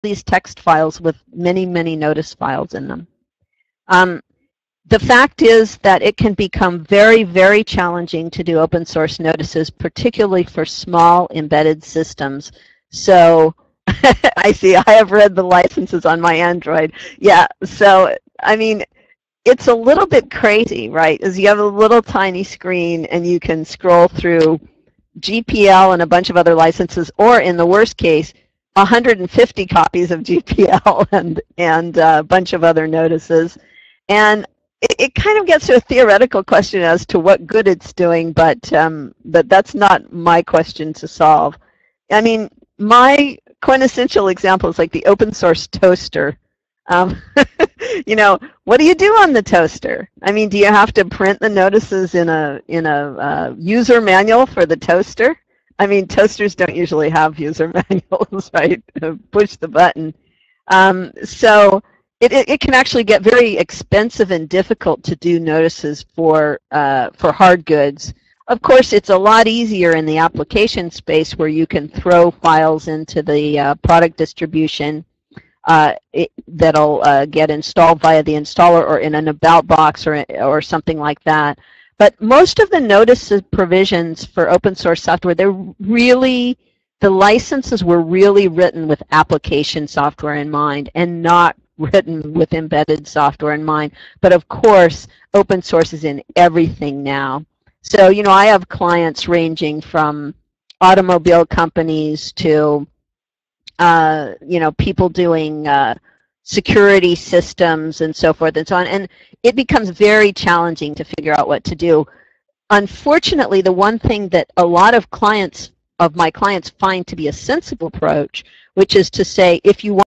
these text files with many, many notice files in them. The fact is that it can become very, very challenging to do open source notices, particularly for small embedded systems. So I see I have read the licenses on my Android. Yeah, so I mean, it's a little bit crazy, right? As you have a little tiny screen and you can scroll through GPL and a bunch of other licenses, or in the worst case, 150 copies of GPL and a bunch of other notices. And it kind of gets to a theoretical question as to what good it's doing, but that's not my question to solve. I mean, my quintessential example is like the open source toaster. You know, what do you do on the toaster? I mean, do you have to print the notices in a user manual for the toaster? I mean, toasters don't usually have user manuals, right? Push the button. So it can actually get very expensive and difficult to do notices for hard goods. Of course, it's a lot easier in the application space where you can throw files into the product distribution that'll get installed via the installer or in an about box or something like that. But most of the notice provisions for open source software, the licenses were really written with application software in mind and not written with embedded software in mind. But of course, open source is in everything now. So, you know, I have clients ranging from automobile companies to you know, people doing security systems and so forth and so on, and it becomes very challenging to figure out what to do. Unfortunately, the one thing that a lot of my clients find to be a sensible approach, which is to say, if you want